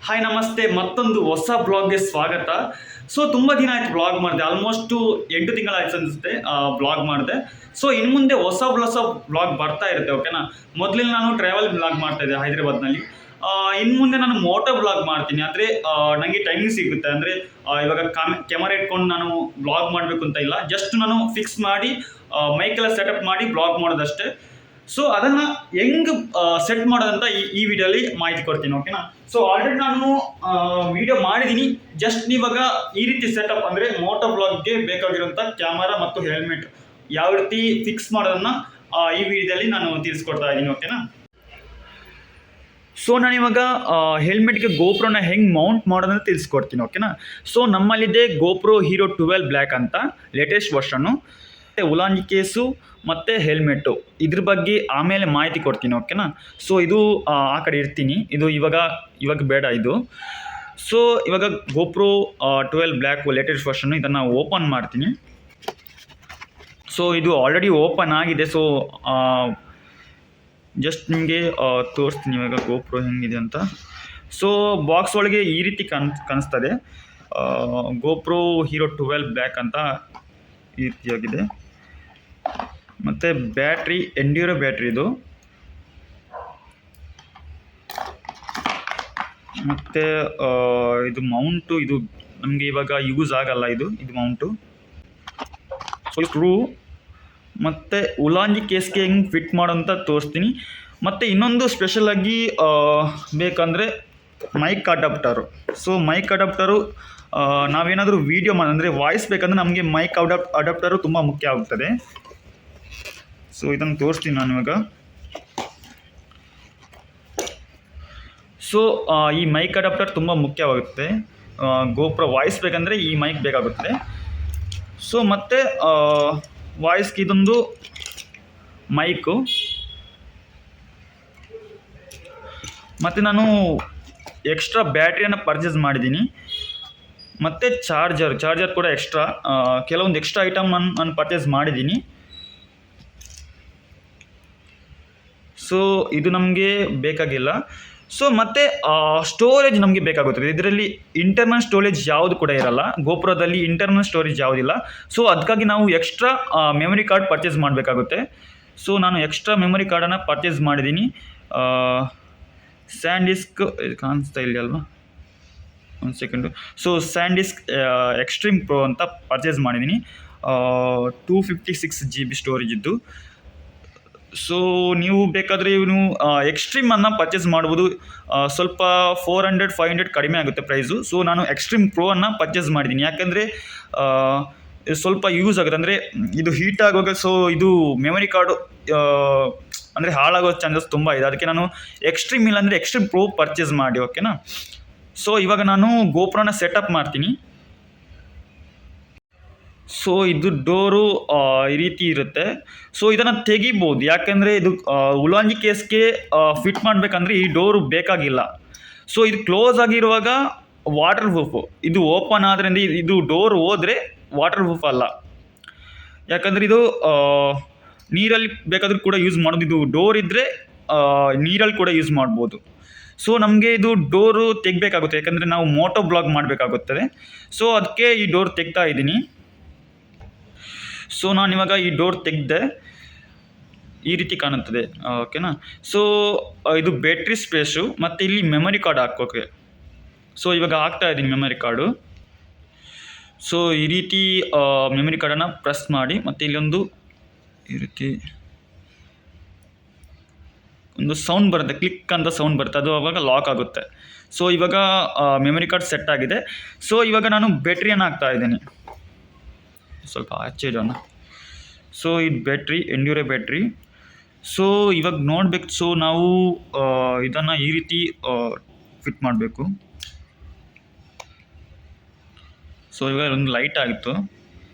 Hi ನಮಸ್ತೆ, ಮತ್ತೊಂದು ಹೊಸ ಬ್ಲಾಗ್ಗೆ ಸ್ವಾಗತ. ಸೊ ತುಂಬ ದಿನ ಆಯ್ತು ಬ್ಲಾಗ್ ಮಾಡಿದೆ, ಆಲ್ಮೋಸ್ಟು 8 ತಿಂಗಳಾಯ್ತು ಅನಿಸುತ್ತೆ ಬ್ಲಾಗ್ ಮಾಡಿದೆ. ಸೊ ಇನ್ನು ಮುಂದೆ ಹೊಸ ಬ್ಲಾಗ್ ಬರ್ತಾ ಇರುತ್ತೆ, ಓಕೆನಾ. ಮೊದಲಿಗೆ ನಾನು ಟ್ರಾವೆಲ್ ಬ್ಲಾಗ್ ಮಾಡ್ತಾ ಇದ್ದೆ ಹೈದರಾಬಾದ್ನಲ್ಲಿ. ಇನ್ನು ಮುಂದೆ ನಾನು ಮೋಟೋ ಬ್ಲಾಗ್ ಮಾಡ್ತೀನಿ. ಅಂದರೆ ನನಗೆ ಟೈಮಿಂಗ್ ಸಿಗುತ್ತೆ. ಅಂದರೆ ಇವಾಗ ಕ್ಯಾಮರಾ ಇಟ್ಕೊಂಡು ನಾನು ಬ್ಲಾಗ್ ಮಾಡಬೇಕು ಅಂತ ಇಲ್ಲ, ಜಸ್ಟ್ ನಾನು ಫಿಕ್ಸ್ ಮಾಡಿ ಮೈಕೆಲ್ಲ ಸೆಟಪ್ ಮಾಡಿ ಬ್ಲಾಗ್ ಮಾಡೋದಷ್ಟೇ. ಸೊ ಅದನ್ನು ಹೆಂಗೆ ಸೆಟ್ ಮಾಡೋದಂತ ಈ ವಿಡಿಯೋಲಿ ಮಾಹಿತಿ ಕೊಡ್ತೀನಿ, ಓಕೆನಾ. ಸೊ ಆಲ್ರೆಡಿ ನಾನು ವಿಡಿಯೋ ಮಾಡಿದ್ದೀನಿ. ಜಸ್ಟ್ ಇವಾಗ ಈ ರೀತಿ ಸೆಟಪ್ ಅಂದರೆ ಮೋಟೋ ಬ್ಲಾಗ್ಗೆ ಬೇಕಾಗಿರುವಂಥ ಕ್ಯಾಮರಾ ಮತ್ತು ಹೆಲ್ಮೆಟ್ ಯಾವ ರೀತಿ ಫಿಕ್ಸ್ ಮಾಡೋದನ್ನ ಈ ವಿಡಿಯೋದಲ್ಲಿ ನಾನು ತಿಳಿಸ್ಕೊಡ್ತಾ ಇದ್ದೀನಿ, ಓಕೆನಾ. ಸೊ ನಾನಿವಾಗ ಹೆಲ್ಮೆಟ್ಗೆ ಗೋಪ್ರೋನ ಹೆಂಗೆ ಮೌಂಟ್ ಮಾಡೋದನ್ನ ತಿಳಿಸ್ಕೊಡ್ತೀನಿ, ಓಕೆನಾ. ಸೊ ನಮ್ಮಲ್ಲಿದೆ ಗೋಪ್ರೋ ಹೀರೋ 12 ಬ್ಲ್ಯಾಕ್ ಅಂತ ಲೇಟೆಸ್ಟ್ ವರ್ಷನ್ನು. ಉಲಾಂಜಿ ಕೇಸು ಮತ್ತು ಹೆಲ್ಮೆಟ್ಟು ಇದ್ರ ಬಗ್ಗೆ ಆಮೇಲೆ ಮಾಹಿತಿ ಕೊಡ್ತೀನಿ, ಓಕೆನಾ. ಸೊ ಇದು ಆ ಕಡೆ ಇರ್ತೀನಿ, ಇದು ಇವಾಗ ಬೇಡ ಇದು. ಸೊ ಇವಾಗ ಗೋಪ್ರೋ 12 ಬ್ಲ್ಯಾಕು ಲೇಟೆಸ್ಟ್ ವರ್ಷನ್ನು ಇದನ್ನು ಓಪನ್ ಮಾಡ್ತೀನಿ. ಸೊ ಇದು ಆಲ್ರೆಡಿ ಓಪನ್ ಆಗಿದೆ. ಸೊ ಜಸ್ಟ್ ನಿಮಗೆ ತೋರಿಸ್ತೀನಿ ಇವಾಗ ಗೋಪ್ರೋ ಹೆಂಗಿದೆ ಅಂತ. ಸೊ ಬಾಕ್ಸ್ ಒಳಗೆ ಈ ರೀತಿ ಕಾಣಿಸ್ತದೆ, ಗೋಪ್ರೋ ಹೀರೋ 12 ಬ್ಲ್ಯಾಕ್ ಅಂತ ಈ ರೀತಿಯಾಗಿದೆ. ಮತ್ತು ಬ್ಯಾಟ್ರಿ ಎಂಡ್ಯೂರೋ ಬ್ಯಾಟ್ರಿ ಇದು. ಮತ್ತು ಇದು ಮೌಂಟು, ಇದು ನಮಗೆ ಇವಾಗ ಯೂಸ್ ಆಗಲ್ಲ ಇದು ಮೌಂಟು. ಸೊ ಸ್ಕ್ರೂ ಮತ್ತು ಉಲಾಂಜಿ ಕೇಸ್ಗೆ ಹೆಂಗೆ ಫಿಟ್ ಮಾಡೋಂತ ತೋರಿಸ್ತೀನಿ. ಮತ್ತು ಇನ್ನೊಂದು ಸ್ಪೆಷಲಾಗಿ ಬೇಕಂದರೆ mic adapter. So mic adapter ನಾವೇನಾದರೂ ವೀಡಿಯೋ ಅಂದರೆ ವಾಯ್ಸ್ ಬೇಕಂದರೆ ನಮಗೆ ಮೈಕ್ ಅಡಾಪ್ಟರು ತುಂಬ ಮುಖ್ಯ ಆಗುತ್ತದೆ. ಸೊ ಇದನ್ನು ತೋರಿಸ್ತೀನಿ ನಾನು ಇವಾಗ. ಸೊ ಈ ಮೈಕ್ ಅಡಾಪ್ಟರ್ ತುಂಬ ಮುಖ್ಯವಾಗುತ್ತೆ. ಗೋಪ್ರೋ ವಾಯ್ಸ್ ಬೇಕಂದರೆ ಈ ಮೈಕ್ ಬೇಕಾಗುತ್ತೆ. ಸೊ ಮತ್ತು ವಾಯ್ಸ್ಗೆ ಇದೊಂದು ಮೈಕು. ಮತ್ತು ನಾನು ಎಕ್ಸ್ಟ್ರಾ ಬ್ಯಾಟ್ರಿಯನ್ನು ಪರ್ಚೇಸ್ ಮಾಡಿದ್ದೀನಿ. ಮತ್ತು ಚಾರ್ಜರ್ ಕೂಡ ಎಕ್ಸ್ಟ್ರಾ, ಕೆಲವೊಂದು ಎಕ್ಸ್ಟ್ರಾ ಐಟಮ್ ನಾನು ಪರ್ಚೇಸ್ ಮಾಡಿದ್ದೀನಿ. ಸೊ ಇದು ನಮಗೆ ಬೇಕಾಗಿಲ್ಲ. ಸೊ ಮತ್ತು ಸ್ಟೋರೇಜ್ ನಮಗೆ ಬೇಕಾಗುತ್ತದೆ. ಇದರಲ್ಲಿ ಇಂಟರ್ನಲ್ ಸ್ಟೋರೇಜ್ ಯಾವುದು ಕೂಡ ಇರಲ್ಲ, ಗೋಪ್ರೋದಲ್ಲಿ ಇಂಟರ್ನಲ್ ಸ್ಟೋರೇಜ್ ಯಾವುದಿಲ್ಲ. ಸೊ ಅದಕ್ಕಾಗಿ ನಾವು ಎಕ್ಸ್ಟ್ರಾ ಮೆಮೊರಿ ಕಾರ್ಡ್ ಪರ್ಚೇಸ್ ಮಾಡಬೇಕಾಗುತ್ತೆ. ಸೊ ನಾನು ಎಕ್ಸ್ಟ್ರಾ ಮೆಮೊರಿ ಕಾರ್ಡನ್ನು ಪರ್ಚೇಸ್ ಮಾಡಿದ್ದೀನಿ. ಸ್ಯಾಂಡಿಸ್ಕ್ ಕಾಣಿಸ್ತಾ ಇಲ್ಲ ಅಲ್ವಾ, ಒಂದು ಸೆಕೆಂಡು. ಸೊ ಸ್ಯಾಂಡಿಸ್ಕ್ ಎಕ್ಸ್ಟ್ರೀಮ್ ಪ್ರೋ ಅಂತ ಪರ್ಚೇಸ್ ಮಾಡಿದ್ದೀನಿ, 256 GB ಸ್ಟೋರೇಜ್ ಇದ್ದು. ಸೊ ನೀವು ಬೇಕಾದರೆ ನೀವು ಎಕ್ಸ್ಟ್ರೀಮನ್ನು ಪರ್ಚೇಸ್ ಮಾಡ್ಬೋದು. ಸ್ವಲ್ಪ 400-500 ಕಡಿಮೆ ಆಗುತ್ತೆ ಪ್ರೈಸು. ಸೊ ನಾನು ಎಕ್ಸ್ಟ್ರೀಮ್ ಪ್ರೋವನ್ನು ಪರ್ಚೇಸ್ ಮಾಡಿದ್ದೀನಿ, ಯಾಕೆಂದರೆ ಸ್ವಲ್ಪ ಯೂಸ್ ಆಗುತ್ತೆ. ಅಂದರೆ ಇದು ಹೀಟ್ ಆಗೋಗೆ, ಸೊ ಇದು ಮೆಮೊರಿ ಕಾರ್ಡು ಅಂದರೆ ಹಾಳಾಗೋ ಚಾನ್ಸಸ್ ತುಂಬ ಇದೆ. ಅದಕ್ಕೆ ನಾನು ಎಕ್ಸ್ಟ್ರೀಮ್ ಇಲ್ಲಾಂದರೆ ಎಕ್ಸ್ಟ್ರೀಮ್ ಪ್ರೋ ಪರ್ಚೇಸ್ ಮಾಡಿ, ಓಕೆನಾ. ಸೊ ಇವಾಗ ನಾನು ಗೋಪ್ರೋನ ಸೆಟಪ್ ಮಾಡ್ತೀನಿ. ಸೊ ಇದು ಡೋರು ಈ ರೀತಿ ಇರುತ್ತೆ. ಸೊ ಇದನ್ನು ತೆಗಿಬೋದು, ಯಾಕೆಂದರೆ ಇದು ಉಲಾಂಜಿ ಕೇಸ್ಗೆ ಫಿಟ್ ಮಾಡಬೇಕಂದ್ರೆ ಈ ಡೋರು ಬೇಕಾಗಿಲ್ಲ. ಸೊ ಇದು ಕ್ಲೋಸ್ ಆಗಿರುವಾಗ ವಾಟರ್ ಪ್ರೂಫು, ಇದು ಓಪನ್ ಆದ್ರಿಂದ ಇದು ಡೋರ್ ಹೋದರೆ ವಾಟರ್ ಪ್ರೂಫ್ ಅಲ್ಲ. ಯಾಕಂದರೆ ಇದು ನೀರಲ್ಲಿ ಬೇಕಾದರೂ ಕೂಡ ಯೂಸ್ ಮಾಡೋದು. ಇದು ಡೋರ್ ಇದ್ದರೆ ನೀರಲ್ಲಿ ಕೂಡ ಯೂಸ್ ಮಾಡ್ಬೋದು. ಸೊ ನಮಗೆ ಇದು ಡೋರು ತೆಗಿಬೇಕಾಗುತ್ತೆ, ಯಾಕಂದರೆ ನಾವು ಮೋಟೋ ಬ್ಲಾಗ್ ಮಾಡಬೇಕಾಗುತ್ತದೆ. ಸೊ ಅದಕ್ಕೆ ಈ ಡೋರ್ ತೆಗ್ತಾ ಇದ್ದೀನಿ. ಸೊ ನಾನಿವಾಗ ಈ ಡೋರ್ ತೆಗೆದೆ, ಈ ರೀತಿ ಕಾಣುತ್ತದೆ, ಓಕೆನಾ. ಸೊ ಇದು ಬ್ಯಾಟ್ರಿ ಸ್ಪೇಸು ಮತ್ತು ಇಲ್ಲಿ ಮೆಮೊರಿ ಕಾರ್ಡ್ ಹಾಕೋಕೆ. ಸೊ ಇವಾಗ ಹಾಕ್ತಾ ಇದ್ದೀನಿ ಮೆಮೊರಿ ಕಾರ್ಡು. ಸೊ ಈ ರೀತಿ ಮೆಮೊರಿ ಕಾರ್ಡನ್ನು ಪ್ರೆಸ್ ಮಾಡಿ, ಮತ್ತು ಇಲ್ಲೊಂದು ಈ ರೀತಿ ಒಂದು ಸೌಂಡ್ ಬರುತ್ತೆ, ಕ್ಲಿಕ್ ಅಂತ ಸೌಂಡ್ ಬರುತ್ತೆ, ಅದು ಆವಾಗ ಲಾಕ್ ಆಗುತ್ತೆ. ಸೊ ಇವಾಗ ಮೆಮೊರಿ ಕಾರ್ಡ್ ಸೆಟ್ ಆಗಿದೆ. ಸೊ ಇವಾಗ ನಾನು ಬ್ಯಾಟ್ರಿಯನ್ನು ಹಾಕ್ತಾ ಇದ್ದೀನಿ, ಸ್ವಲ್ಪ ಆಚೆ ಇಡೋಣ. ಸೊ ಇದು ಬ್ಯಾಟ್ರಿ ಎಂಡ್ಯೂರೋ ಬ್ಯಾಟ್ರಿ. ಸೊ ಇವಾಗ ನೋಡಬೇಕು. ಸೊ ನಾವು ಇದನ್ನು ಈ ರೀತಿ ಫಿಟ್ ಮಾಡಬೇಕು. ಸೊ ಇವಾಗ ಒಂದು ಲೈಟ್ ಆಗಿತ್ತು,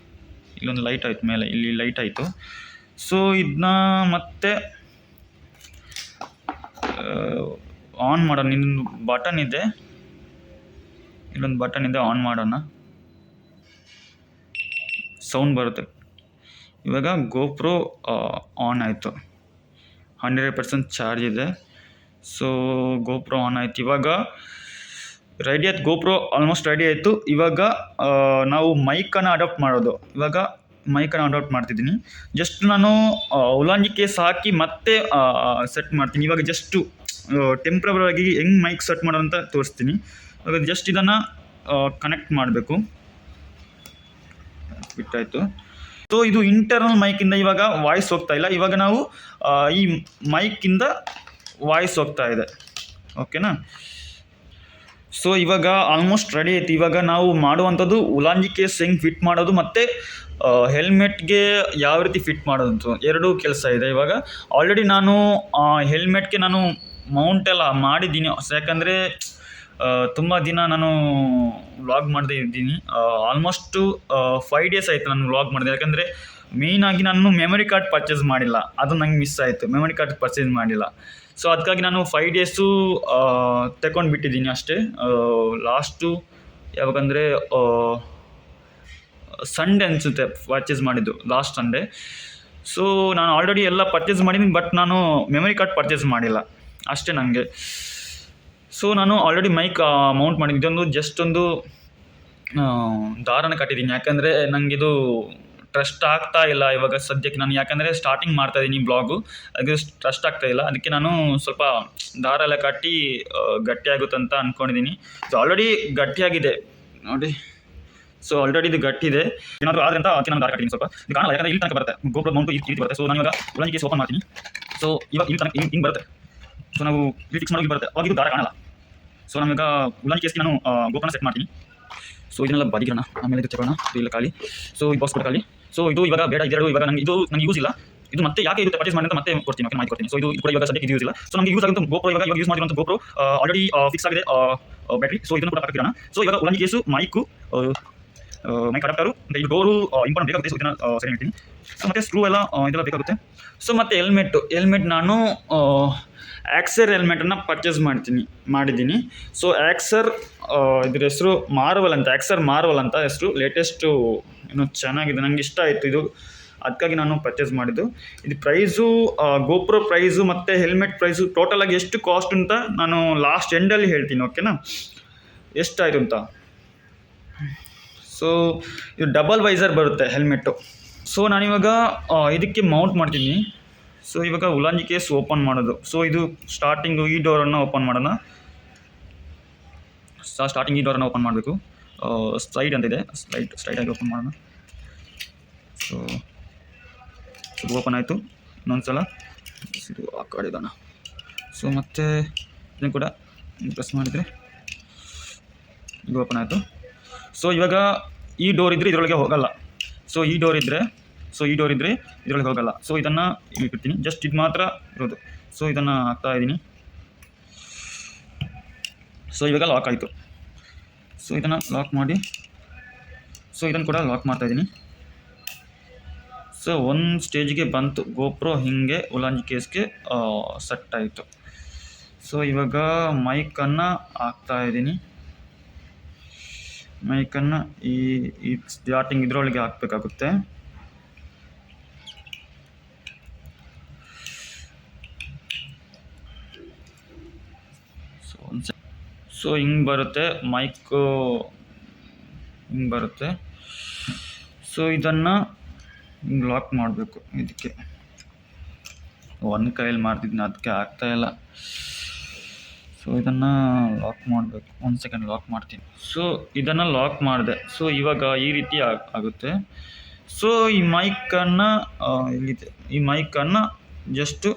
ಇಲ್ಲೊಂದು ಲೈಟ್ ಆಯಿತು, ಮೇಲೆ ಇಲ್ಲಿ ಲೈಟ್ ಆಯಿತು. ಸೊ ಇದನ್ನ ಮತ್ತೆ ಆನ್ ಮಾಡೋಣ. ಇನ್ನೊಂದು ಬಟನ್ ಇದೆ, ಆನ್ ಮಾಡೋಣ, ಸೌಂಡ್ ಬರುತ್ತೆ. ಇವಾಗ ಗೋಪ್ರೋ ಆನ್ ಆಯಿತು, 100% ಚಾರ್ಜ್ ಇದೆ. ಸೊ ಗೋಪ್ರೋ ಆನ್ ಆಯಿತು. ಇವಾಗ ರೆಡಿ ಆಯ್ತು, ಗೋಪ್ರೋ ಆಲ್ಮೋಸ್ಟ್ ರೆಡಿ ಆಯಿತು. ಇವಾಗ ನಾವು ಮೈಕನ್ನು ಅಡಾಪ್ಟ್ ಮಾಡೋದು. ಇವಾಗ ಮೈಕನ್ನು ಅಡಾಪ್ಟ್ ಮಾಡ್ತಿದ್ದೀನಿ. ಜಸ್ಟ್ ನಾನು ಉಲಾಂಜಿ ಕೇಸ್ ಹಾಕಿ ಮತ್ತೆ ಸೆಟ್ ಮಾಡ್ತೀನಿ. ಇವಾಗ ಜಸ್ಟು ಟೆಂಪ್ರವರಿ ಹೆಂಗೆ ಮೈಕ್ ಸೆಟ್ ಮಾಡೋದು ಅಂತ ತೋರಿಸ್ತೀನಿ. ಇವಾಗ ಜಸ್ಟ್ ಇದನ್ನು ಕನೆಕ್ಟ್ ಮಾಡಬೇಕು. ಬಿಟ್ಟಾಯಿತು. ಸೊ ಇದು ಇಂಟರ್ನಲ್ ಮೈಕಿಂದ ಇವಾಗ ವಾಯ್ಸ್ ಹೋಗ್ತಾ ಇಲ್ಲ. ಇವಾಗ ನಾವು ಈ ಮೈಕಿಂದ ವಾಯ್ಸ್ ಹೋಗ್ತಾ ಇದೆ. ಓಕೆನಾ? ಸೊ ಇವಾಗ ಆಲ್ಮೋಸ್ಟ್ ರೆಡಿ ಆಯ್ತು. ಇವಾಗ ನಾವು ಮಾಡುವಂಥದ್ದು ಉಲಾಂಜಿ ಕೇಸ್ ಹೆಂಗೆ ಫಿಟ್ ಮಾಡೋದು ಮತ್ತು ಹೆಲ್ಮೆಟ್ಗೆ ಯಾವ ರೀತಿ ಫಿಟ್ ಮಾಡೋದು ಎರಡೂ ಕೆಲಸ ಇದೆ. ಇವಾಗ ಆಲ್ರೆಡಿ ನಾನು ಹೆಲ್ಮೆಟ್ಗೆ ನಾನು ಮೌಂಟ್ ಎಲ್ಲ ಮಾಡಿದ್ದೀನಿ. ಯಾಕಂದರೆ ತುಂಬ ದಿನ ನಾನು ವ್ಲಾಗ್ ಮಾಡದೇ ಇದ್ದೀನಿ. ಆಲ್ಮೋಸ್ಟು 5 ಡೇಸ್ ಆಯಿತು ನಾನು ವ್ಲಾಗ್ ಮಾಡಿದೆ. ಯಾಕಂದರೆ ಮೇಯ್ನಾಗಿ ನಾನು ಮೆಮೊರಿ ಕಾರ್ಡ್ ಪರ್ಚೇಸ್ ಮಾಡಿಲ್ಲ, ಅದು ನಂಗೆ ಮಿಸ್ ಆಯಿತು. ಮೆಮೊರಿ ಕಾರ್ಡ್ ಪರ್ಚೇಸ್ ಮಾಡಿಲ್ಲ. ಸೊ ಅದಕ್ಕಾಗಿ ನಾನು 5 ಡೇಸು ತಗೊಂಡು ಬಿಟ್ಟಿದ್ದೀನಿ ಅಷ್ಟೇ. ಲಾಸ್ಟು ಯಾವಾಗಂದರೆ ಸಂಡೇ ಅನಿಸುತ್ತೆ ಪರ್ಚೇಸ್ ಮಾಡಿದ್ದು, ಲಾಸ್ಟ್ ಸಂಡೇ. ಸೊ ನಾನು ಆಲ್ರೆಡಿ ಎಲ್ಲ ಪರ್ಚೇಸ್ ಮಾಡಿದ್ದೀನಿ, ಬಟ್ ನಾನು ಮೆಮೊರಿ ಕಾರ್ಡ್ ಪರ್ಚೇಸ್ ಮಾಡಿಲ್ಲ ಅಷ್ಟೇ ನನಗೆ. ಸೊ ನಾನು ಆಲ್ರೆಡಿ ಮೈಕ್ ಮೌಂಟ್ ಮಾಡಿದ್ದೀನಿ. ಇದೊಂದು ಜಸ್ಟ್ ಒಂದು ದಾರನ ಕಟ್ಟಿದ್ದೀನಿ. ಯಾಕಂದರೆ ನನಗಿದು ಟ್ರಸ್ಟ್ ಆಗ್ತಾ ಇಲ್ಲ ಇವಾಗ ಸದ್ಯಕ್ಕೆ. ನಾನು ಯಾಕಂದರೆ ಸ್ಟಾರ್ಟಿಂಗ್ ಮಾಡ್ತಾಯಿದ್ದೀನಿ ಬ್ಲಾಗು, ಅದು ಟ್ರಸ್ಟ್ ಆಗ್ತಾ ಇಲ್ಲ. ಅದಕ್ಕೆ ನಾನು ಸ್ವಲ್ಪ ದಾರ ಎಲ್ಲ ಕಟ್ಟಿ ಗಟ್ಟಿಯಾಗುತ್ತೆ ಅಂತ ಅಂದ್ಕೊಂಡಿದ್ದೀನಿ. ಸೊ ಆಲ್ರೆಡಿ ಗಟ್ಟಿಯಾಗಿದೆ ನೋಡಿ. ಸೊ ಆಲ್ರೆಡಿ ಇದು ಗಟ್ಟಿದೆ. ಏನಾದರೂ ಆದರೆ ಅಂತ ನಾನು ದಾರ ಕಟ್ಟಿದ್ದೀನಿ. ಸ್ವಲ್ಪ ಇದು ಕಾಣಲ್ಲ, ಯಾಕಂದರೆ ಇಲ್ಲಿ ತನಕ ಬರುತ್ತೆ, ಗೋಪ್ರೋ ಮೌಂಟು ಈ ರೀತಿ ಬರುತ್ತೆ. ಸೊ ನಾನು ಇವಾಗ ಉಲಾಂಜಿ ಕೇಸ್ ಓಪನ್ ಮಾಡ್ತೀನಿ. ಸೊ ಇವಾಗ ಇಲ್ಲಿ ತನಕ ಹಿಂಗೆ ಬರುತ್ತೆ. ಸೊ ನಾವು ಇಲ್ಲಿ ಫಿಕ್ಸ್ ಮಾಡೋಗಿ ಬರುತ್ತೆ, ಅವಾಗ ಇದು ದಾರ ಕಾಣಲ್ಲ. ಸೊ ನಾವೀಗ ಉಲಾಂಜಿ ಕೇಸ್ಗೆ ನಾನು ಗೋಪ್ರನ ಸೆಟ್ ಮಾಡ್ತೀನಿ. ಸೊ ಇದನ್ನೆಲ್ಲ ಬದಿಗಿರೋಣ, ಆಮೇಲೆ ಇದು ತಗೋಣ. ಇಲ್ಲ ಖಾಲಿ. ಸೊ ಈ ಬಾಕ್ಸ್ ಕೂಡ ಖಾಲಿ. ಸೊ ಇದು ಇವಾಗ ಬೇಡ, ಇದೆರಡು ಇವಾಗ ನನಗೆ ಯೂಸ್ ಇಲ್ಲ. ಇದು ಮತ್ತೆ ಯಾಕೆ ಇದು ಪರ್ಚೇಸ್ ಮಾಡಿ ಅಂತ ಮತ್ತೆ ಕೊಡ್ತೀನಿ, ಓಕೆ, ಮಾಹಿತಿ ಕೊಡ್ತೀನಿ. ಸೊ ಇದು ಕೂಡ ಇವಾಗ ಸದ್ಯಕ್ಕೆ ಯೂಸ್ ಇಲ್ಲ. ಸೊ ನಮಗೆ ಯೂಸ್ ಆಗುತ್ತೆ ಗೋಪ್ರೋ. ಇವಾಗ ಯೂಸ್ ಮಾಡಿರುವಂಥ ಗೋಪ್ರೋ ಆಲ್ರೆಡಿ ಫಿಕ್ಸ್ ಆಗಿದೆ ಬ್ಯಾಟ್ರಿ. ಸೊ ಇದನ್ನು ಕೂಡ ಪಕ್ಕಿರೋಣ. ಸೊ ಇವಾಗ ಉಲಾಂಜಿ ಕೇಸು, ಮೈಕ್ ಅಡಾಪ್ಟರು, ಇದು ಡೋರು ಇಂಪಾರ್ಟೆಂಟ್ ಬೇಕಾಗುತ್ತೆ. ಸೊ ಇದನ್ನು ಸರಿ ಹೇಳ್ತೀನಿ. ಸೊ ಮತ್ತೆ ಸ್ಕ್ರೂ ಎಲ್ಲ ಇದೆಲ್ಲ ಬೇಕಾಗುತ್ತೆ. ಸೊ ಮತ್ತು ಹೆಲ್ಮೆಟ್ ನಾನು ಆಕ್ಸರ್ ಹೆಲ್ಮೆಟನ್ನು ಪರ್ಚೇಸ್ ಮಾಡಿದ್ದೀನಿ. ಸೊ ಆಕ್ಸರ್ ಇದ್ರ ಹೆಸರು ಆಕ್ಸರ್ ಮಾರ್ವಲ್ ಅಂತ ಹೆಸರು. ಲೇಟೆಸ್ಟು ಇನ್ನೂ ಚೆನ್ನಾಗಿದೆ, ನನಗೆ ಇಷ್ಟ ಆಯಿತು ಇದು, ಅದಕ್ಕಾಗಿ ನಾನು ಪರ್ಚೇಸ್ ಮಾಡಿದ್ದು. ಇದು ಪ್ರೈಸು ಗೋಪ್ರೋ ಪ್ರೈಸು ಮತ್ತು ಹೆಲ್ಮೆಟ್ ಪ್ರೈಸು ಟೋಟಲಾಗಿ ಎಷ್ಟು ಕಾಸ್ಟ್ ಅಂತ ನಾನು ಲಾಸ್ಟ್ ಎಂಡಲ್ಲಿ ಹೇಳ್ತೀನಿ, ಓಕೆನಾ, ಎಷ್ಟಾಯಿತು ಅಂತ. ಸೊ ಇದು ಡಬಲ್ ವೈಸರ್ ಬರುತ್ತೆ ಹೆಲ್ಮೆಟ್ಟು. ಸೊ ನಾನಿವಾಗ ಇದಕ್ಕೆ ಮೌಂಟ್ ಮಾಡ್ತೀನಿ. ಸೊ ಇವಾಗ ಉಲಾಂಜಿ ಕೇಸ್ ಓಪನ್ ಮಾಡೋದು. ಸೊ ಇದು ಸ್ಟಾರ್ಟಿಂಗು ಈ ಡೋರನ್ನು ಓಪನ್ ಮಾಡೋಣ. ಸ್ಟಾರ್ಟಿಂಗ್ ಈ ಡೋರನ್ನು ಓಪನ್ ಮಾಡಬೇಕು. ಸ್ಲೈಡ್ ಅಂತಿದೆ, ಸ್ಲೈಡಾಗಿ ಓಪನ್ ಮಾಡೋಣ. ಸೊ ಇದು ಓಪನ್ ಆಯಿತು. ಇನ್ನೊಂದು ಸಲ ಇದು ಆ ಕಡೆ ಇಡೋಣ. ಸೊ ಮತ್ತೆ ಇದನ್ನು ಕೂಡ ಪ್ರೆಸ್ ಮಾಡಿದರೆ ಇದು ಓಪನ್ ಆಯಿತು. ಸೊ ಇವಾಗ ಈ ಡೋರ್ ಇದ್ದರೆ ಇದರೊಳಗೆ ಹೋಗಲ್ಲ. ಸೊ ಈ ಡೋರ್ ಇದ್ದರೆ ಇದರೊಳಗೆ ಹೋಗಲ್ಲ. ಸೊ ಇದನ್ನು ಇಲ್ಲಿ ಬಿಡ್ತೀನಿ, ಜಸ್ಟ್ ಇದು ಮಾತ್ರ ಇರೋದು. ಸೊ ಇದನ್ನು ಹಾಕ್ತಾ ಇದ್ದೀನಿ. ಸೊ ಇವಾಗ ಲಾಕ್ ಆಯಿತು. ಸೊ ಇದನ್ನು ಲಾಕ್ ಮಾಡಿ, ಸೊ ಇದನ್ನು ಕೂಡ ಲಾಕ್ ಮಾಡ್ತಾಯಿದ್ದೀನಿ. ಸೊ ಒಂದು ಸ್ಟೇಜ್ಗೆ ಬಂತು ಗೋಪ್ರೋ, ಹೀಗೆ ಉಲಾಂಜಿ ಕೇಸ್ಗೆ ಸೆಟ್ ಆಯಿತು. ಸೊ ಇವಾಗ ಮೈಕನ್ನು ಹಾಕ್ತಾಯಿದ್ದೀನಿ. ಮೈಕನ್ನು ಈ ಸ್ಟಾರ್ಟಿಂಗ್ ಇದರೊಳಗೆ ಹಾಕಬೇಕಾಗುತ್ತೆ. ಸೊ ಹಿಂಗೆ ಬರುತ್ತೆ ಮೈಕು, ಹಿಂಗೆ ಬರುತ್ತೆ. ಸೊ ಇದನ್ನು ಹಿಂಗೆ ಲಾಕ್ ಮಾಡಬೇಕು. ಇದಕ್ಕೆ ಒಂದು ಕೈಯಲ್ಲಿ ಮಾಡ್ತಿದ್ದೀನಿ, ಅದಕ್ಕೆ ಆಗ್ತಾಯಿಲ್ಲ. ಸೊ ಇದನ್ನು ಲಾಕ್ ಮಾಡಬೇಕು. 1 ಸೆಕೆಂಡ್ ಲಾಕ್ ಮಾಡ್ತೀನಿ. ಸೊ ಇದನ್ನು ಲಾಕ್ ಮಾಡಿದೆ. ಸೊ ಇವಾಗ ಈ ರೀತಿ ಆಗುತ್ತೆ. ಸೊ ಈ ಮೈಕನ್ನು ಇಲ್ಲಿದೆ, ಈ ಮೈಕನ್ನು ಜಸ್ಟು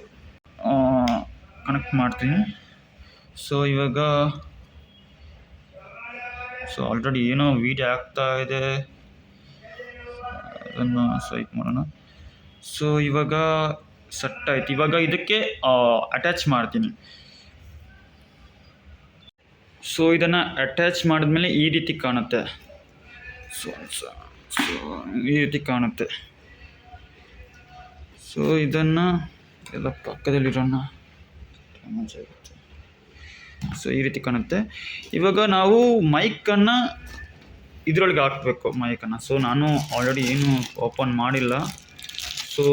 ಕನೆಕ್ಟ್ ಮಾಡ್ತೀನಿ. ಸೊ ಇವಾಗ ಸೊ ಆಲ್ರೆಡಿ ಏನೋ ವೀಡಿಯೋ ಆಗ್ತಾ ಇದೆ, ಅದನ್ನು ಸ್ವೈಪ್ ಮಾಡೋಣ. ಸೊ ಇವಾಗ ಸೆಟ್ ಆಯ್ತು. ಇವಾಗ ಇದಕ್ಕೆ ಅಟ್ಯಾಚ್ ಮಾಡ್ತೀನಿ. ಸೊ ಇದನ್ನು ಅಟ್ಯಾಚ್ ಮಾಡಿದ್ಮೇಲೆ ಈ ರೀತಿ ಕಾಣುತ್ತೆ. ಸೊ ಈ ರೀತಿ ಕಾಣುತ್ತೆ. ಸೊ ಇದನ್ನು ಎಲ್ಲ ಪಕ್ಕದಲ್ಲಿರೋಣ, ಆಗುತ್ತೆ. ಸೊ ಈ ರೀತಿ ಕಾಣುತ್ತೆ. ಇವಾಗ ನಾವು ಮೈಕನ್ನು ಇದರೊಳಗೆ ಹಾಕಬೇಕು, ಮೈಕನ್ನು. ಸೊ ನಾನು ಆಲ್ರೆಡಿ ಏನು ಓಪನ್ ಮಾಡಿಲ್ಲ. ಸೊ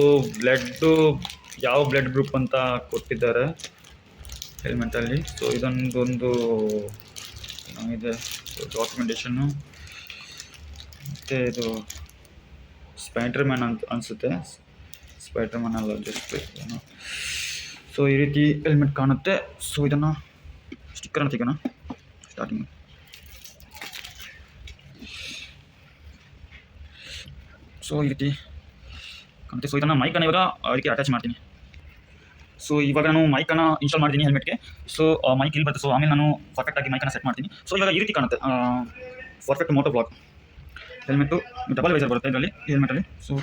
ಯಾವ ಬ್ಲಡ್ ಗ್ರೂಪ್ ಅಂತ ಕೊಟ್ಟಿದ್ದಾರೆ ಹೆಲ್ಮೆಟಲ್ಲಿ. ಸೊ ಇದೊಂದು ಏನಿದೆ ಡಾಕ್ಯುಮೆಂಟೇಷನ್ನು ಮತ್ತು ಇದು ಸ್ಪೈಡರ್ ಮ್ಯಾನ್ ಅಂತ ಅನಿಸುತ್ತೆ, ಸ್ಪೈಡರ್ ಮ್ಯಾನ್ ಅಲ್ಲ ಜಸ್ಟ್ ಏನೋ. ಸೊ ಈ ರೀತಿ ಹೆಲ್ಮೆಟ್ ಕಾಣುತ್ತೆ. ಸೊ ಇದನ್ನು ಸ್ಟಿಕ್ಕರನ್ನು ತೆಗೋಣ ಸ್ಟಾರ್ಟಿಂಗ್. ಸೊ ಈ ರೀತಿ ಕಾಣುತ್ತೆ. ಸೊ ಇದನ್ನು ಮೈಕನ್ನು ಇವಾಗ ಅದಕ್ಕೆ ಅಟ್ಯಾಚ್ ಮಾಡ್ತೀನಿ. ಸೊ ಇವಾಗ ನಾನು ಮೈಕನ್ನು ಇನ್ಸ್ಟಾಲ್ ಮಾಡ್ತೀನಿ ಹೆಲ್ಮೆಟ್ಗೆ. ಸೊ ಮೈಕ್ ಇಲ್ಲಿ ಬರುತ್ತೆ. ಸೊ ಆಮೇಲೆ ನಾನು ಪರ್ಫೆಕ್ಟಾಗಿ ಮೈಕನ್ನು ಸೆಟ್ ಮಾಡ್ತೀನಿ. ಸೊ ಇವಾಗ ಈ ರೀತಿ ಕಾಣುತ್ತೆ perfect moto vlog helmet. Double visor ಬರುತ್ತೆ ಇದರಲ್ಲಿ ಹೆಲ್ಮೆಟಲ್ಲಿ. ಸೊ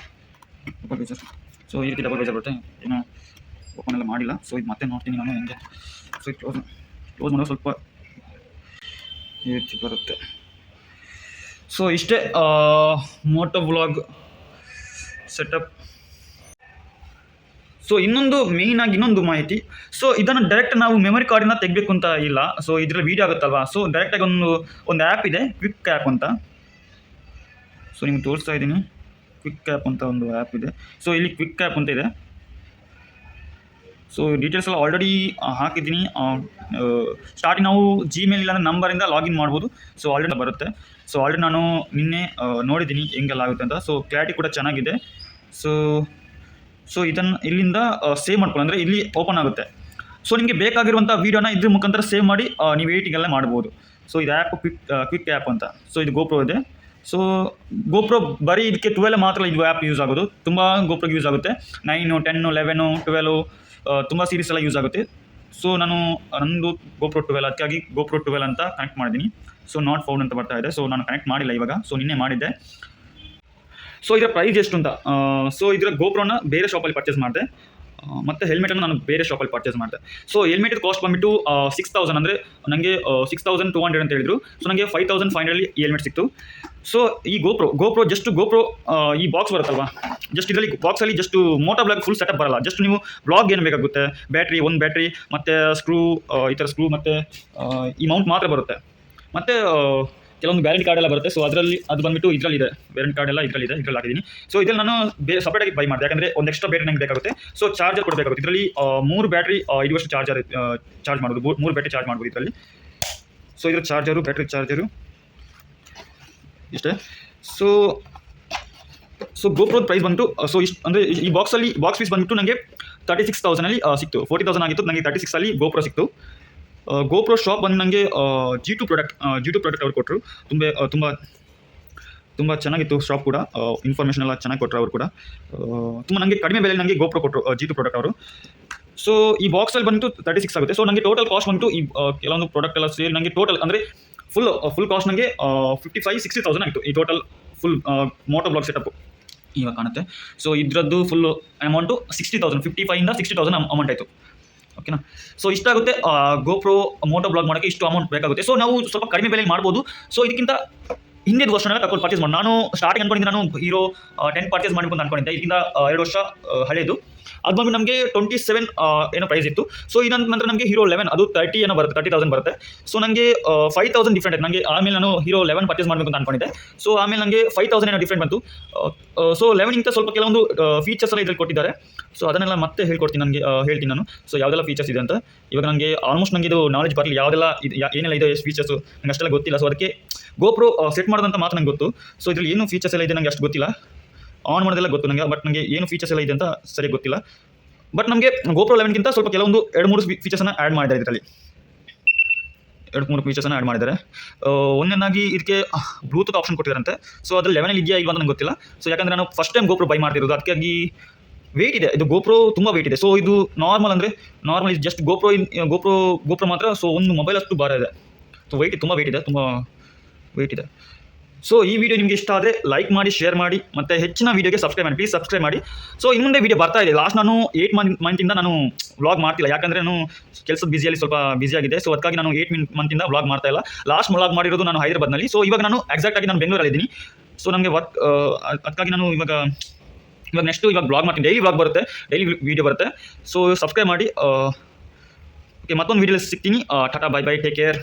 ಡಬಲ್ ವೈಸರ್, ಸೊ ಈ ರೀತಿ ಡಬಲ್ ವೈಸರ್ ಬರುತ್ತೆ. ಏನೋ ಓಪನ್ ಎಲ್ಲ ಮಾಡಿಲ್ಲ. ಸೊ ಇದು ಮತ್ತೆ ನೋಡ್ತೀನಿ ನಾನು ಹೆಂಗೆ. ಸೊ ಇದು ಕ್ಲೋಸ್ ಮಾಡೋದು ಸ್ವಲ್ಪ ಈ ರೀತಿ ಬರುತ್ತೆ. ಸೊ ಇಷ್ಟೇ ಮೋಟೋ ವ್ಲಾಗ್ ಸೆಟಪ್. ಸೊ ಇನ್ನೊಂದು ಮೇಯ್ನಾಗಿ ಇನ್ನೊಂದು ಮಾಹಿತಿ. ಸೊ ಇದನ್ನು ಡೈರೆಕ್ಟ್ ನಾವು ಮೆಮೊರಿ ಕಾರ್ಡಿನ ತೆಗಬೇಕು ಅಂತ ಇಲ್ಲ. ಸೊ ಇದರಲ್ಲಿ ವೀಡಿಯೋ ಆಗುತ್ತಲ್ವಾ. ಸೊ ಡೈರೆಕ್ಟಾಗಿ ಒಂದು ಆ್ಯಪ್ ಇದೆ, ಕ್ವಿಕ್ ಆ್ಯಪ್ ಅಂತ. ಸೊ ನಿಮ್ಗೆ ತೋರಿಸ್ತಾ ಇದ್ದೀನಿ, ಕ್ವಿಕ್ ಆ್ಯಪ್ ಅಂತ ಒಂದು ಆ್ಯಪ್ ಇದೆ. ಸೊ ಇಲ್ಲಿ ಕ್ವಿಕ್ ಆ್ಯಪ್ ಅಂತ ಇದೆ. ಸೊ ಡೀಟೇಲ್ಸ್ ಎಲ್ಲ ಆಲ್ರೆಡಿ ಹಾಕಿದ್ದೀನಿ. ಸ್ಟಾರ್ಟಿಂಗ್ ನಾವು ಜಿಮೇಲ್ ಇಲ್ಲಾಂದರೆ ನಂಬರಿಂದ ಲಾಗಿನ್ ಮಾಡ್ಬೋದು. ಸೊ ಆಲ್ರೆಡಿ ಬರುತ್ತೆ. ಸೊ ಆಲ್ರೆಡಿ ನಾನು ನಿನ್ನೆ ನೋಡಿದ್ದೀನಿ ಹೆಂಗೆಲ್ಲ ಆಗುತ್ತೆ ಅಂತ. ಸೊ ಕ್ಲಾರಿಟಿ ಕೂಡ ಚೆನ್ನಾಗಿದೆ. ಸೊ ಇದನ್ನು ಇಲ್ಲಿಂದ ಸೇವ್ ಮಾಡ್ಕೊಳ್ಳಿ, ಅಂದರೆ ಇಲ್ಲಿ ಓಪನ್ ಆಗುತ್ತೆ. ಸೊ ನಿಮಗೆ ಬೇಕಾಗಿರುವಂಥ ವೀಡಿಯೋನ ಇದ್ರ ಮುಖಾಂತರ ಸೇವ್ ಮಾಡಿ ನೀವು ಎಡಿಟಿಂಗೆಲ್ಲ ಮಾಡ್ಬೋದು. ಸೊ ಇದು ಆ್ಯಪ್ ಕ್ವಿಕ್ ಆ್ಯಪ್ ಅಂತ. ಸೊ ಇದು ಗೋಪ್ರೋ ಇದೆ. ಸೊ ಗೋಪ್ರೋ ಬರೀ ಇದಕ್ಕೆ 12 ಮಾತ್ರ ಇದು ಆ್ಯಪ್ ಯೂಸ್ ಆಗೋದು. ತುಂಬ ಗೋಪ್ರೋಗೆ ಯೂಸ್ ಆಗುತ್ತೆ. 9, 10, 11, 12 ತುಂಬ ಸೀರೀಸ್ ಎಲ್ಲ ಯೂಸ್ ಆಗುತ್ತೆ. ಸೊ ನಂದು ಗೋಪ್ರೋ 12, ಅದಕ್ಕಾಗಿ ಗೋಪ್ರೋ 12 ಅಂತ ಕನೆಕ್ಟ್ ಮಾಡಿದ್ದೀನಿ. ಸೊ ನಾಟ್ ಫೌಂಡ್ ಅಂತ ಬರ್ತಾ ಇದೆ. ಸೊ ನಾನು ಕನೆಕ್ಟ್ ಮಾಡಿಲ್ಲ ಇವಾಗ. ಸೊ ನಿನ್ನೆ ಮಾಡಿದ್ದೆ. ಸೊ ಇದರ ಪ್ರೈಸ್ ಎಷ್ಟು ಅಂತ. ಸೊ ಇದರ ಗೋಪ್ರೋನ ಬೇರೆ ಶಾಪಲ್ಲಿ ಪರ್ಚೇಸ್ ಮಾಡಿದೆ, ಮತ್ತು ಹೆಲ್ಮೆಟನ್ನು ನಾನು ಬೇರೆ ಶಾಪಲ್ಲಿ ಪರ್ಚೇಸ್ ಮಾಡಿದೆ. ಸೊ ಹೆಲ್ಮೆಟ್ ಕಾಸ್ಟ್ ಬಂದುಬಿಟ್ಟು 6000, ಅಂದರೆ ನನಗೆ 6200 ಅಂತ ಹೇಳಿದ್ರು. ಸೊ ನನಗೆ 5500 ಈ ಹೆಲ್ಮೆಟ್ ಸಿಕ್ತು. ಸೊ ಈ ಗೋಪ್ರೋ ಜಸ್ಟ್ ಗೋಪ್ರೋ ಈ ಬಾಕ್ಸ್ ಬರುತ್ತಲ್ವಾ, ಜಸ್ಟ್ ಇದರಲ್ಲಿ ಬಾಕ್ಸಲ್ಲಿ just moto vlog full setup ಬರಲ್ಲ. ಜಸ್ಟ್ ನೀವು ಬ್ಲಾಗ್ ಏನು ಬೇಕಾಗುತ್ತೆ, ಒಂದು ಬ್ಯಾಟ್ರಿ ಮತ್ತು ಸ್ಕ್ರೂ, ಈ ಥರ ಸ್ಕ್ರೂ ಮತ್ತು ಈ ಮೌಂಟ್ ಮಾತ್ರ ಬರುತ್ತೆ. ಮತ್ತು ಕೆಲವೊಂದು ವ್ಯಾರಂಟಿ ಕಾರ್ಡ್ ಎಲ್ಲ ಬರುತ್ತೆ. ಸೊ ಅದರಲ್ಲಿ ಅದು ಬಂದುಬಿಟ್ಟು ಇದರಲ್ಲಿದೆ, ವ್ಯಾರಂಟಿ ಕಾರ್ಡ್ ಎಲ್ಲ ಇದರಲ್ಲಿ ಹಾಕಿದ್ದೀನಿ. ಸೊ ಇದರಲ್ಲಿ ನಾನು ಸಪ್ರೇಟಾಗಿ ಬೈ ಮಾಡಿದೆ, ಯಾಕಂದರೆ ಒಂದು ಎಕ್ಸ್ಟ್ರಾ ಬ್ಯಾಟ್ರಿ ನನಗೆ ಬೇಕಾಗುತ್ತೆ. ಸೊ ಚಾರ್ಜರ್ ಕೊಡಬೇಕಾಗುತ್ತೆ. ಇದರಲ್ಲಿ 3 ಬ್ಯಾಟ್ರಿ ಇರುವಷ್ಟು ಚಾರ್ಜ್ ಮಾಡೋದು, 3 ಬ್ಯಾಟ್ರಿ ಚಾರ್ಜ್ ಮಾಡ್ಬೋದು ಇದರಲ್ಲಿ. ಸೊ ಇದರ ಬ್ಯಾಟ್ರಿ ಚಾರ್ಜರು ಇಷ್ಟೇ. ಸೊ ಗೋಪ್ರೋದ ಪ್ರೈಸ್ ಬಂತು. ಸೊ ಇಷ್ಟು ಅಂದರೆ ಈ ಬಾಕ್ಸ್ ಪೀಸ್ ಬಂದುಬಿಟ್ಟು ನನಗೆ 36,000 ಸಿಕ್ತು. 40,000 ಆಗಿತ್ತು, ನನಗೆ 36 ಗೋಪ್ರೋ ಸಿಕ್ತು. ಗೋಪ್ರೋ ಶಾಪ್ ಬಂದು ನನಗೆ G2 ಪ್ರಾಡಕ್ಟ್ ಅವ್ರು ಕೊಟ್ಟರು. ತುಂಬ ಚೆನ್ನಾಗಿತ್ತು ಶಾಪ್ ಕೂಡ. ಇನ್ಫಾರ್ಮೇಷನ್ ಎಲ್ಲ ಚೆನ್ನಾಗಿ ಕೊಟ್ಟರು ಅವರು ಕೂಡ. ತುಂಬ ನನಗೆ ಕಡಿಮೆ ಬೆಲೆ ನನಗೆ ಗೋಪ್ರೋ ಕೊಟ್ಟರು G2 ಪ್ರಾಡಕ್ಟ್ ಅವರು. ಸೊ ಈ ಬಾಕ್ಸಲ್ಲಿ ಬಂತು 36 ಆಗುತ್ತೆ. ಸೊ ನನಗೆ ಟೋಟಲ್ ಕಾಸ್ಟ್ ಬಂತು ಈ ಕೆಲವೊಂದು ಪ್ರಾಡಕ್ಟ್ ಎಲ್ಲ ಸೇರಿ ನನಗೆ ಟೋಟಲ್ ಅಂದರೆ ಫುಲ್ ಕಾಸ್ಟ್ ನನಗೆ 55,000-60,000 ಆಗಿತ್ತು. ಈ total full moto vlog setup ಇವಾಗ ಕಾಣುತ್ತೆ. ಸೊ ಇದರದ್ದು ಫುಲ್ ಅಮೌಂಟು 60,000, 55,000 ಇಂದ 60,000 ಅಮೌಂಟ್ ಆಯಿತು. ಓಕೆನಾ. ಸೊ ಇಷ್ಟಾಗುತ್ತೆ ಗೋಪ್ರೋ ಮೋಟೋ ಬ್ಲಾಗ್ ಮಾಡೋಕ್ಕೆ ಇಷ್ಟು ಅಮೌಂಟ್ ಬೇಕಾಗುತ್ತೆ. ಸೊ ನಾವು ಸ್ವಲ್ಪ ಕಡಿಮೆ ಬೆಲೆಗೆ ಮಾಡ್ಬೋದು. ಸೊ ಇದಕ್ಕಿಂತ ಹಿಂದಿನ ವರ್ಷನೆಲ್ಲ ತಗೊಂಡು ಪರ್ಚೇಸ್ ಮಾಡಿ, ನಾನು ಸ್ಟಾರ್ಟಿಂಗ್ ಅಂದ್ಕೊಂಡಿದ್ದೆ ನಾನು ಹೀರೋ 10 ಪರ್ಚೇಸ್ ಮಾಡಬೇಕು ಅಂತ ಅಂದ್ಕೊಂಡಿದ್ದೆ. ಇದಕ್ಕಿಂತ 2 ವರ್ಷ ಹಳೆಯದು. ಅದು ಬಂದು ನಮಗೆ 27 ಏನೋ ಪ್ರೈಸ್ ಇತ್ತು. ಸೊ ಇದೊಂದು ನಂತರ ನಮಗೆ ಹೀರೋ 11 ಅದು 30 ಬರುತ್ತೆ, 30,000 ಬರುತ್ತೆ. ಸೊ ನನಗೆ 5,000 ಡಿಫ್ರೆಂಟ್ ಆಯಿತು. ನನಗೆ ಆಮೇಲೆ ನಾನು ಹೀರೋ 11 ಪರ್ಚೇಸ್ ಮಾಡಬೇಕು ಅಂತ ಅಂದ್ಕೊಂಡಿದ್ದೆ. ಸೊ ಆಮೇಲೆ ನನಗೆ 5,000 ಏನೋ ಡಿಫ್ರೆಂಟ್ ಬಂತು. ಸೊ 11 ಸ್ವಲ್ಪ ಕೆಲವೊಂದು ಫೀಚರ್ಸ್ ಎಲ್ಲ ಇದ್ರಲ್ಲಿ ಕೊಟ್ಟಿದ್ದಾರೆ. ಸೊ ಅದನ್ನೆಲ್ಲ ಮತ್ತೆ ಹೇಳ್ತೀನಿ ನಾನು. ಸೊ ಯಾವುದೆಲ್ಲ ಫೀಚರ್ಸ್ ಇದೆ ಅಂತ ಇವಾಗ ನನಗೆ ಆಲ್ಮೋಸ್ಟ್ ನನಗೆ ಇದು ನಾಲೆಜ್ ಬರಲಿ, ಯಾವುದೆಲ್ಲ ಇದು ಏನೆಲ್ಲ ಇದೆ, ಎಷ್ಟು ಫೀಚರ್ಸು ನನಗೆ ಅಷ್ಟೆಲ್ಲ ಗೊತ್ತಿಲ್ಲ. ಸೊ ಅದಕ್ಕೆ ಗೋಪ್ರೋ ಸೆಟ್ ಮಾಡೋದಂತ ಮಾತ್ರ ನಂಗೆ ಗೊತ್ತು. ಸೊ ಇದರಲ್ಲಿ ಏನು ಫೀಚರ್ಸ್ ಎಲ್ಲ ಇದೆ ನನಗೆ ಅಷ್ಟು ಗೊತ್ತಿಲ್ಲ. ಆನ್ ಮಾಡೋದೆಲ್ಲ ಗೊತ್ತು ನನಗೆ, ಬಟ್ ನನಗೆ ಏನು ಫೀಚರ್ಸ್ ಎಲ್ಲ ಇದೆ ಅಂತ ಸರಿಯಾಗಿ ಗೊತ್ತಿಲ್ಲ. ಬಟ್ ನಮಗೆ ಗೋಪ್ರೋ 11ಗಿಂತ ಸ್ವಲ್ಪ ಕೆಲವೊಂದು 2-3 ಫೀಚರ್ಸನ್ನು ಆ್ಯಡ್ ಮಾಡಿದ್ದಾರೆ. ಇದರಲ್ಲಿ 2-3 ಫೀಚರ್ಸನ್ನು ಆ್ಯಡ್ ಮಾಡಿದ್ದಾರೆ. ಒಂದನೇದಾಗಿ ಇದಕ್ಕೆ ಬ್ಲೂಟೂತ್ ಆಪ್ಷನ್ ಕೊಟ್ಟಿದ್ದಾರಂತೆ. ಸೊ ಅದ್ರಲ್ಲಿ 11 ಇದೆಯಾ ಇಲ್ಲ ಅಂತ ನಂಗೆ ಗೊತ್ತಿಲ್ಲ. ಸೊ ಯಾಕಂದರೆ ನಾನು ಫಸ್ಟ್ ಟೈಮ್ ಗೋಪ್ರೋ ಬೈ ಮಾಡ್ತಿರೋದು, ಅದಕ್ಕಾಗಿ ವೆಯ್ಟ್ ಇದೆ. ಇದು ಗೋಪ್ರೋ ತುಂಬ ವೆಯ್ಟ್ ಇದೆ. ಸೊ ಇದು ನಾರ್ಮಲ್ ಇದು ಜಸ್ಟ್ ಗೋಪ್ರೋ ಮಾತ್ರ. ಸೊ ಒಂದು ಮೊಬೈಲ್ ಅಷ್ಟು ಭಾರ ಇದೆ. ಸೊ ತುಂಬ ವೆಯ್ಟ್ ಇದೆ. ಸೊ ಈ ವಿಡಿಯೋ ನಿಮಗೆ ಇಷ್ಟ ಆದರೆ ಲೈಕ್ ಮಾಡಿ, ಶೇರ್ ಮಾಡಿ, ಮತ್ತು ಹೆಚ್ಚಿನ ವೀಡಿಯೋಗೆ ಸಬ್ಸ್ಕ್ರೈಬ್ ಮಾಡಿ, ಪ್ಲೀಸ್ ಸಬ್ಸ್ಕ್ರೈಬ್ ಮಾಡಿ. ಸೊ ಇನ್ನು ಮುಂದೆ ವೀಡಿಯೋ ಬರ್ತಾ ಇದೆ. ಲಾಸ್ಟ್ ನಾನು 8 ಮಂತಿಂದ ನಾನು ವ್ಲಾಗ್ ಮಾಡ್ತಿಲ್ಲ, ಯಾಕಂದರೆ ನಾನು ಕೆಲಸದ ಬಿಸಿಯಲ್ಲಿ ಸ್ವಲ್ಪ ಬಿಸಿಯಾಗಿದೆ. ಸೊ ಅದಕ್ಕಾಗಿ ನಾನು 8 ಮಂತಿಂದ ವ್ಲಾಗ್ ಮಾಡ್ತಾ ಇಲ್ಲ. ಲಾಸ್ಟ್ ವ್ಲಾಗ್ ಮಾಡಿರೋದು ನಾನು ಹೈದರಾಬಾದ್ನಲ್ಲಿ. ಸೊ ಇವಾಗ ನಾನು ಎಕ್ಸಾಕ್ಟಾಗಿ ನಾನು ಬೆಂಗಳೂರಲ್ಲಿದ್ದೀನಿ. ಸೊ ನನಗೆ ಅದಕ್ಕಾಗಿ ನಾನು ಇವಾಗ ನೆಕ್ಸ್ಟು ವ್ಲಾಗ್ ಮಾಡ್ತೀನಿ. ಡೈಲಿ ವ್ಲಾಗ್ ಬರುತ್ತೆ, ಡೈಲಿ ವೀಡಿಯೋ ಬರುತ್ತೆ. ಸೊ ಸಬ್ಸ್ಕ್ರೈಬ್ ಮಾಡಿ. ಓಕೆ, ಮತ್ತೊಂದು ವೀಡಿಯೋಲಿ ಸಿಗ್ತೀನಿ. Tata, by, take care.